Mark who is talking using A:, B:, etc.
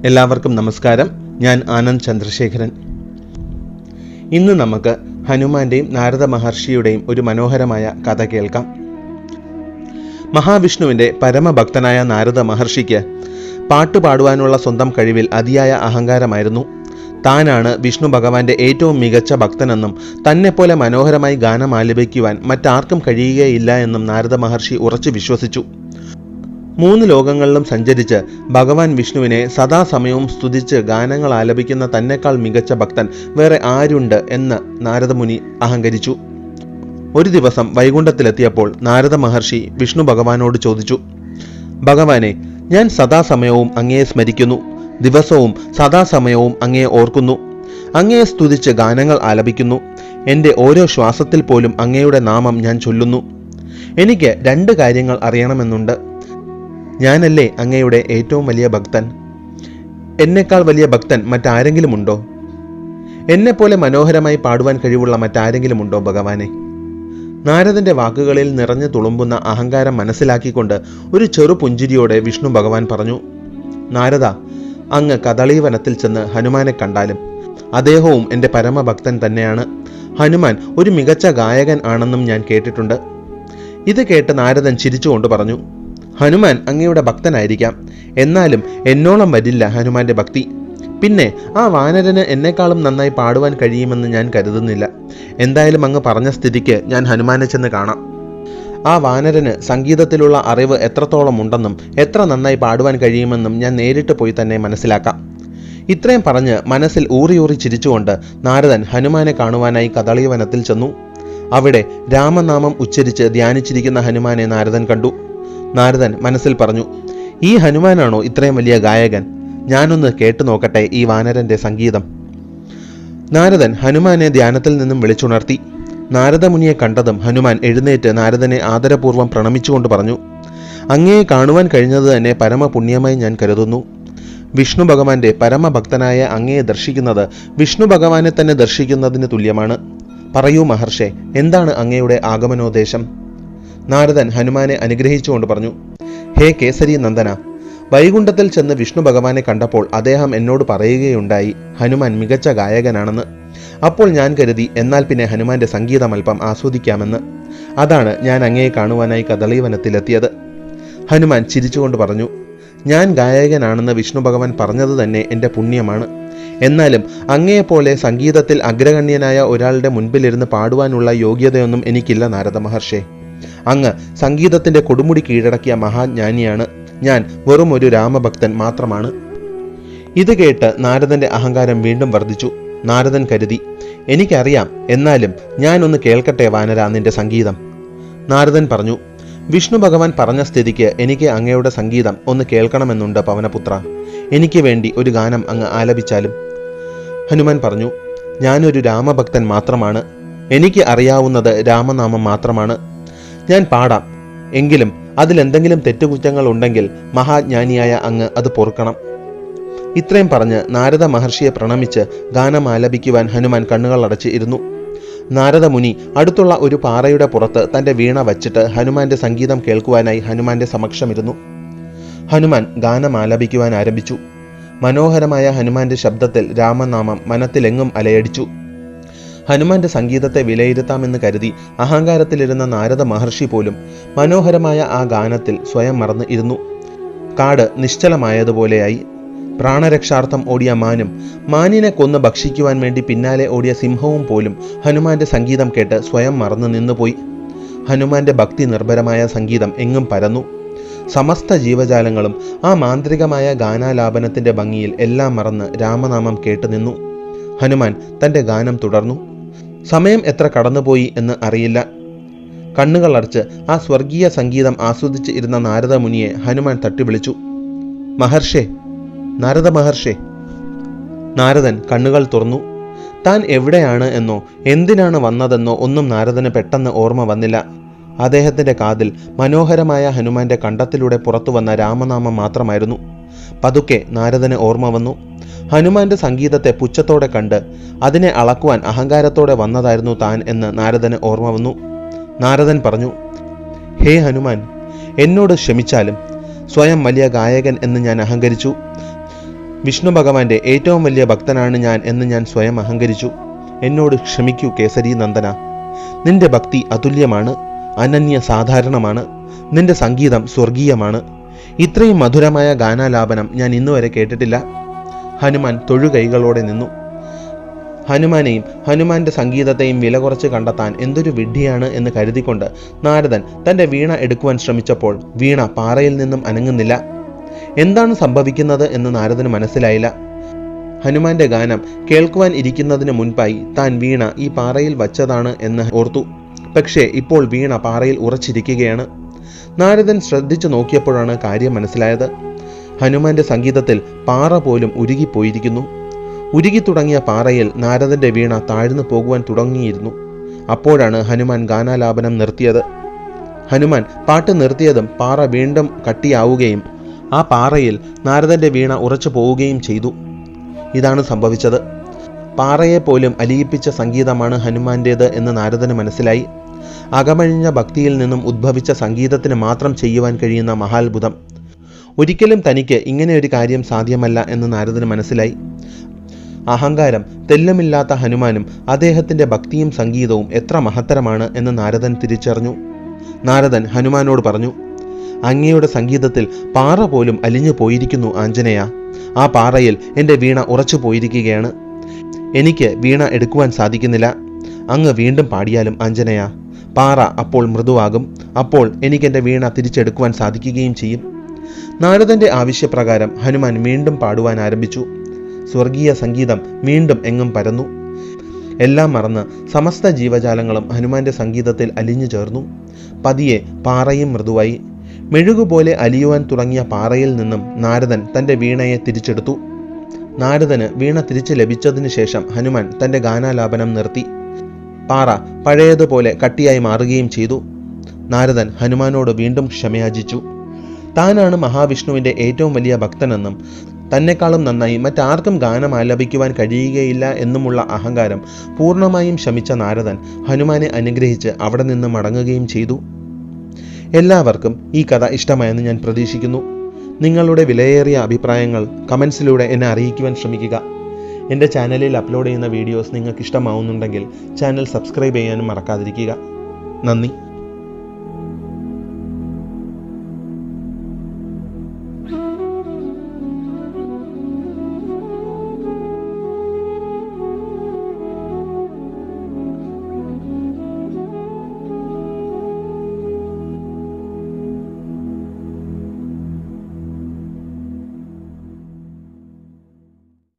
A: എല്ലാവർക്കും നമസ്കാരം. ഞാൻ ആനന്ദ് ചന്ദ്രശേഖരൻ. ഇന്ന് നമുക്ക് ഹനുമാന്റെയും നാരദ മഹർഷിയുടെയും ഒരു മനോഹരമായ കഥ കേൾക്കാം. മഹാവിഷ്ണുവിന്റെ പരമഭക്തനായ നാരദ മഹർഷിക്ക് പാട്ടുപാടുവാനുള്ള സ്വന്തം കഴിവിൽ അതിയായ അഹങ്കാരമായിരുന്നു. താനാണ് വിഷ്ണു ഭഗവാന്റെ ഏറ്റവും മികച്ച ഭക്തനെന്നും തന്നെപ്പോലെ മനോഹരമായി ഗാനം ആലപിക്കുവാൻ മറ്റാർക്കും കഴിയുകയില്ല എന്നും നാരദ മഹർഷി ഉറച്ചു വിശ്വസിച്ചു. 3 ലോകങ്ങളിലും സഞ്ചരിച്ച് ഭഗവാൻ വിഷ്ണുവിനെ സദാസമയവും സ്തുതിച്ച് ഗാനങ്ങൾ ആലപിക്കുന്ന തന്നെക്കാൾ മികച്ച ഭക്തൻ വേറെ ആരുണ്ട് എന്ന് നാരദമുനി അഹങ്കരിച്ചു. ഒരു ദിവസം വൈകുണ്ഠത്തിലെത്തിയപ്പോൾ നാരദ മഹർഷി വിഷ്ണു ഭഗവാനോട് ചോദിച്ചു, ഭഗവാനെ, ഞാൻ സദാസമയവും അങ്ങയെ സ്മരിക്കുന്നു, ദിവസവും സദാസമയവും അങ്ങയെ ഓർക്കുന്നു, അങ്ങയെ സ്തുതിച്ച് ഗാനങ്ങൾ ആലപിക്കുന്നു. എൻ്റെ ഓരോ ശ്വാസത്തിൽ പോലും അങ്ങയുടെ നാമം ഞാൻ ചൊല്ലുന്നു. എനിക്ക് 2 കാര്യങ്ങൾ അറിയണമെന്നുണ്ട്. ഞാനല്ലേ അങ്ങയുടെ ഏറ്റവും വലിയ ഭക്തൻ? എന്നെക്കാൾ വലിയ ഭക്തൻ മറ്റാരെങ്കിലും ഉണ്ടോ? എന്നെപ്പോലെ മനോഹരമായി പാടുവാൻ കഴിവുള്ള മറ്റാരെങ്കിലും ഉണ്ടോ ഭഗവാനെ? നാരദന്റെ വാക്കുകളിൽ നിറഞ്ഞു തുളുമ്പുന്ന അഹങ്കാരം മനസ്സിലാക്കിക്കൊണ്ട് ഒരു ചെറു പുഞ്ചിരിയോടെ വിഷ്ണു ഭഗവാൻ പറഞ്ഞു, നാരദ, അങ്ങ് കദളീവനത്തിൽ ചെന്ന് ഹനുമാനെ കണ്ടാലും അദ്ദേഹവും എൻ്റെ പരമഭക്തൻ തന്നെയാണ്. ഹനുമാൻ ഒരു മികച്ച ഗായകൻ ആണെന്നും ഞാൻ കേട്ടിട്ടുണ്ട്. ഇത് കേട്ട് നാരദൻ ചിരിച്ചുകൊണ്ട് പറഞ്ഞു, ഹനുമാൻ അങ്ങയുടെ ഭക്തനായിരിക്കാം, എന്നാലും എന്നോളം വരില്ല ഹനുമാന്റെ ഭക്തി. പിന്നെ ആ വാനരന് എന്നെക്കാളും നന്നായി പാടുവാൻ കഴിയുമെന്ന് ഞാൻ കരുതുന്നില്ല. എന്തായാലും അങ്ങ് പറഞ്ഞ സ്ഥിതിക്ക് ഞാൻ ഹനുമാനെ ചെന്ന് കാണാം. ആ വാനരന് സംഗീതത്തിലുള്ള അറിവ് എത്രത്തോളം ഉണ്ടെന്നും എത്ര നന്നായി പാടുവാൻ കഴിയുമെന്നും ഞാൻ നേരിട്ട് പോയി തന്നെ മനസ്സിലാക്കാം. ഇത്രയും പറഞ്ഞ് മനസ്സിൽ ഊറി ചിരിച്ചുകൊണ്ട് നാരദൻ ഹനുമാനെ കാണുവാനായി കദളീവനത്തിൽ ചെന്നു. അവിടെ രാമനാമം ഉച്ചരിച്ച് ധ്യാനിച്ചിരിക്കുന്ന ഹനുമാനെ നാരദൻ കണ്ടു. നാരദൻ മനസ്സിൽ പറഞ്ഞു, ഈ ഹനുമാനാണോ ഇത്രയും വലിയ ഗായകൻ? ഞാനൊന്ന് കേട്ടു നോക്കട്ടെ ഈ വാനരന്റെ സംഗീതം. നാരദൻ ഹനുമാനെ ധ്യാനത്തിൽ നിന്നും വിളിച്ചുണർത്തി. നാരദമുനിയെ കണ്ടതും ഹനുമാൻ എഴുന്നേറ്റ് നാരദനെ ആദരപൂർവ്വം പ്രണമിച്ചുകൊണ്ട് പറഞ്ഞു, അങ്ങയെ കാണുവാൻ കഴിഞ്ഞത് തന്നെ പരമപുണ്യമായി ഞാൻ കരുതുന്നു. വിഷ്ണു ഭഗവാന്റെ പരമഭക്തനായ അങ്ങയെ ദർശിക്കുന്നത് വിഷ്ണു ഭഗവാനെ തന്നെ ദർശിക്കുന്നതിന് തുല്യമാണ്. പറയൂ മഹർഷേ, എന്താണ് അങ്ങയുടെ ആഗമനോദ്ദേശം? നാരദൻ ഹനുമാനെ അനുഗ്രഹിച്ചുകൊണ്ട് പറഞ്ഞു, ഹേ കേസരി നന്ദന, വൈകുണ്ഠത്തിൽ ചെന്ന് വിഷ്ണു ഭഗവാനെ കണ്ടപ്പോൾ അദ്ദേഹം എന്നോട് പറയുകയുണ്ടായി ഹനുമാൻ മികച്ച ഗായകനാണെന്ന്. അപ്പോൾ ഞാൻ കരുതി എന്നാൽ പിന്നെ ഹനുമാന്റെ സംഗീതം അല്പം ആസ്വദിക്കാമെന്ന്. അതാണ് ഞാൻ അങ്ങയെ കാണുവാനായി കദളീവനത്തിലെത്തിയത്. ഹനുമാൻ ചിരിച്ചുകൊണ്ട് പറഞ്ഞു, ഞാൻ ഗായകനാണെന്ന് വിഷ്ണു ഭഗവാൻ പറഞ്ഞത് തന്നെ എൻ്റെ പുണ്യമാണ്. എന്നാലും അങ്ങയെപ്പോലെ സംഗീതത്തിൽ അഗ്രഗണ്യനായ ഒരാളുടെ മുൻപിലിരുന്ന് പാടുവാനുള്ള യോഗ്യതയൊന്നും എനിക്കില്ല നാരദ മഹർഷേ. അങ്ങ് സംഗീതത്തിന്റെ കൊടുമുടി കീഴടക്കിയ മഹാജ്ഞാനിയാണ്. ഞാൻ വെറും ഒരു രാമഭക്തൻ മാത്രമാണ്. ഇത് കേട്ട് നാരദന്റെ അഹങ്കാരം വീണ്ടും വർദ്ധിച്ചു. നാരദൻ കരുതി, എനിക്കറിയാം, എന്നാലും ഞാനൊന്ന് കേൾക്കട്ടെ വാനര നിന്റെ സംഗീതം. നാരദൻ പറഞ്ഞു, വിഷ്ണു ഭഗവാൻ പറഞ്ഞ സ്ഥിതിക്ക് എനിക്ക് അങ്ങയുടെ സംഗീതം ഒന്ന് കേൾക്കണമെന്നുണ്ട് പവനപുത്ര. എനിക്ക് വേണ്ടി ഒരു ഗാനം അങ്ങ് ആലപിച്ചാലും. ഹനുമാൻ പറഞ്ഞു, ഞാനൊരു രാമഭക്തൻ മാത്രമാണ്. എനിക്ക് അറിയാവുന്നത് രാമനാമം മാത്രമാണ്. ഞാൻ പാടാം, എങ്കിലും അതിലെന്തെങ്കിലും തെറ്റുകുറ്റങ്ങൾ ഉണ്ടെങ്കിൽ മഹാജ്ഞാനിയായ അങ്ങ് അത് പൊറുക്കണം. ഇത്രയും പറഞ്ഞ് നാരദ മഹർഷിയെ പ്രണമിച്ച് ഗാനം ആലപിക്കുവാൻ ഹനുമാൻ കണ്ണുകൾ അടച്ച് ഇരുന്നു. നാരദ മുനി അടുത്തുള്ള ഒരു പാറയുടെ പുറത്ത് തൻ്റെ വീണ വച്ചിട്ട് ഹനുമാന്റെ സംഗീതം കേൾക്കുവാനായി ഹനുമാന്റെ സമക്ഷമിരുന്നു. ഹനുമാൻ ഗാനം ആലപിക്കുവാൻ ആരംഭിച്ചു. മനോഹരമായ ഹനുമാന്റെ ശബ്ദത്തിൽ രാമനാമം മനത്തിലെങ്ങും അലയടിച്ചു. ഹനുമാന്റെ സംഗീതത്തെ വിലയിരുത്താമെന്ന് കരുതി അഹങ്കാരത്തിലിരുന്ന നാരദ മഹർഷി പോലും മനോഹരമായ ആ ഗാനത്തിൽ സ്വയം മറന്ന് ഇരുന്നു. കാട് നിശ്ചലമായതുപോലെയായി. പ്രാണരക്ഷാർത്ഥം ഓടിയ മാനും മാനിനെ കൊന്ന് ഭക്ഷിക്കുവാൻ വേണ്ടി പിന്നാലെ ഓടിയ സിംഹവും പോലും ഹനുമാന്റെ സംഗീതം കേട്ട് സ്വയം മറന്നു നിന്നുപോയി. ഹനുമാന്റെ ഭക്തി നിർഭരമായ സംഗീതം എങ്ങും പരന്നു. സമസ്ത ജീവജാലങ്ങളും ആ മാന്ത്രികമായ ഗാനാലാപനത്തിന്റെ ഭംഗിയിൽ എല്ലാം മറന്ന് രാമനാമം കേട്ടു നിന്നു. ഹനുമാൻ തന്റെ ഗാനം തുടർന്നു. സമയം എത്ര കടന്നുപോയി എന്ന് അറിയില്ല. കണ്ണുകൾ അടച്ച് ആ സ്വർഗീയ സംഗീതം ആസ്വദിച്ച് ഇരുന്ന നാരദ മുനിയെ ഹനുമാൻ തട്ടി വിളിച്ചു, മഹർഷേ, നാരദ മഹർഷേ. നാരദൻ കണ്ണുകൾ തുറന്നു. താൻ എവിടെയാണ് എന്നോ എന്തിനാണ് വന്നതെന്നോ ഒന്നും നാരദന് പെട്ടെന്ന് ഓർമ്മ വന്നില്ല. അദ്ദേഹത്തിന്റെ കാതിൽ മനോഹരമായ ഹനുമാന്റെ കണ്ടത്തിലൂടെ പുറത്തു വന്ന രാമനാമം മാത്രമായിരുന്നു. പതുക്കെ നാരദന് ഓർമ്മ വന്നു. ഹനുമാന്റെ സംഗീതത്തെ പുച്ഛത്തോടെ കണ്ട് അതിനെ അളക്കുവാൻ അഹങ്കാരത്തോടെ വന്നതായിരുന്നു താൻ എന്ന് നാരദന് ഓർമ്മ വന്നു. നാരദൻ പറഞ്ഞു, ഹേ ഹനുമാൻ, എന്നോട് ക്ഷമിച്ചാലും സ്വയം വലിയ ഗായകൻ എന്ന് ഞാൻ അഹങ്കരിച്ചു. വിഷ്ണു ഭഗവാന്റെ ഏറ്റവും വലിയ ഭക്തനാണ് ഞാൻ എന്ന് ഞാൻ സ്വയം അഹങ്കരിച്ചു. എന്നോട് ക്ഷമിക്കൂ കേസരി നന്ദന. നിന്റെ ഭക്തി അതുല്യമാണ്, അനന്യ സാധാരണമാണ്. നിന്റെ സംഗീതം സ്വർഗീയമാണ്. ഇത്രയും മധുരമായ ഗാനാലാപനം ഞാൻ ഇന്നുവരെ കേട്ടിട്ടില്ല. ഹനുമാൻ തൊഴുകൈകളോടെ നിന്നു. ഹനുമാനെയും ഹനുമാന്റെ സംഗീതത്തെയും വില കുറച്ച് കണ്ടെത്താൻ എന്തൊരു വിഡ്ഢിയാണ് എന്ന് കരുതിക്കൊണ്ട് നാരദൻ തന്റെ വീണ എടുക്കുവാൻ ശ്രമിച്ചപ്പോൾ വീണ പാറയിൽ നിന്നും അനങ്ങുന്നില്ല. എന്താണ് സംഭവിക്കുന്നത് എന്ന് നാരദന് മനസ്സിലായില്ല. ഹനുമാന്റെ ഗാനം കേൾക്കുവാൻ ഇരിക്കുന്നതിന് മുൻപായി താൻ വീണ ഈ പാറയിൽ വച്ചതാണ് എന്ന് ഓർത്തു. പക്ഷേ ഇപ്പോൾ വീണ പാറയിൽ ഉറച്ചിരിക്കുകയാണ്. നാരദൻ ശ്രദ്ധിച്ചു നോക്കിയപ്പോഴാണ് കാര്യം മനസ്സിലായത്. ഹനുമാന്റെ സംഗീതത്തിൽ പാറ പോലും ഉരുകിപ്പോയിരിക്കുന്നു. ഉരുകി തുടങ്ങിയ പാറയിൽ നാരദന്റെ വീണ താഴ്ന്നു പോകുവാൻ തുടങ്ങിയിരുന്നു. അപ്പോഴാണ് ഹനുമാൻ ഗാനാലാപനം നിർത്തിയത്. ഹനുമാൻ പാട്ട് നിർത്തിയതും പാറ വീണ്ടും കട്ടിയാവുകയും ആ പാറയിൽ നാരദന്റെ വീണ ഉറച്ചു പോവുകയും ചെയ്തു. ഇതാണ് സംഭവിച്ചത്. പാറയെ പോലും അലിയിപ്പിച്ച സംഗീതമാണ് ഹനുമാന്റേത് എന്ന് നാരദന് മനസ്സിലായി. അകമഴിഞ്ഞ ഭക്തിയിൽ നിന്നും ഉദ്ഭവിച്ച സംഗീതത്തിന് മാത്രം ചെയ്യുവാൻ കഴിയുന്ന മഹാത്ഭുതം. ഒരിക്കലും തനിക്ക് ഇങ്ങനെ ഒരു കാര്യം സാധ്യമല്ല എന്ന് നാരദന് മനസ്സിലായി. അഹങ്കാരം തെല്ലുമില്ലാത്ത ഹനുമാനും അദ്ദേഹത്തിന്റെ ഭക്തിയും സംഗീതവും എത്ര മഹത്തരമാണ് എന്ന് നാരദൻ തിരിച്ചറിഞ്ഞു. നാരദൻ ഹനുമാനോട് പറഞ്ഞു, അങ്ങയുടെ സംഗീതത്തിൽ പാറ പോലും അലിഞ്ഞു പോയിരിക്കുന്നു ആഞ്ജനേയ. ആ പാറയിൽ എൻ്റെ വീണ ഉറച്ചു പോയിരിക്കുകയാണ്. എനിക്ക് വീണ എടുക്കുവാൻ സാധിക്കുന്നില്ല. അങ്ങ് വീണ്ടും പാടിയാലും ആഞ്ജനേയ, പാറ അപ്പോൾ മൃദുവാകും. അപ്പോൾ എനിക്കെൻ്റെ വീണ തിരിച്ചെടുക്കുവാൻ സാധിക്കുകയും ചെയ്യും. നാരദന്റെ ആവശ്യപ്രകാരം ഹനുമാൻ വീണ്ടും പാടുവാൻ ആരംഭിച്ചു. സ്വർഗീയ സംഗീതം വീണ്ടും എങ്ങും പരന്നു. എല്ലാം മറന്ന് സമസ്ത ജീവജാലങ്ങളും ഹനുമാന്റെ സംഗീതത്തിൽ അലിഞ്ഞു ചേർന്നു. പതിയെ പാറയും മൃദുവായി. മെഴുകുപോലെ അലിയുവാൻ തുടങ്ങിയ പാറയിൽ നിന്നും നാരദൻ തൻ്റെ വീണയെ തിരിച്ചെടുത്തു. നാരദന് വീണ തിരിച്ചു ലഭിച്ചതിന് ശേഷം ഹനുമാൻ തൻ്റെ ഗാനാലാപനം നിർത്തി. പാറ പഴയതുപോലെ കട്ടിയായി മാറുകയും ചെയ്തു. നാരദൻ ഹനുമാനോട് വീണ്ടും ക്ഷമയാചിച്ചു. താനാണ് മഹാവിഷ്ണുവിൻ്റെ ഏറ്റവും വലിയ ഭക്തനെന്നും തന്നെക്കാളും നന്നായി മറ്റാർക്കും ഗാനം ആലപിക്കുവാൻ കഴിയുകയില്ല എന്നുമുള്ള അഹങ്കാരം പൂർണ്ണമായും ശമിച്ച നാരദൻ ഹനുമാനെ അനുഗ്രഹിച്ച് അവിടെ നിന്ന് മടങ്ങുകയും ചെയ്തു. എല്ലാവർക്കും ഈ കഥ ഇഷ്ടമായെന്ന് ഞാൻ പ്രതീക്ഷിക്കുന്നു. നിങ്ങളുടെ വിലയേറിയ അഭിപ്രായങ്ങൾ കമൻസിലൂടെ എന്നെ അറിയിക്കുവാൻ ശ്രമിക്കുക. എൻ്റെ ചാനലിൽ അപ്ലോഡ് ചെയ്യുന്ന വീഡിയോസ് നിങ്ങൾക്ക് ഇഷ്ടമാവുന്നുണ്ടെങ്കിൽ ചാനൽ സബ്സ്ക്രൈബ് ചെയ്യാനും മറക്കാതിരിക്കുക. നന്ദി.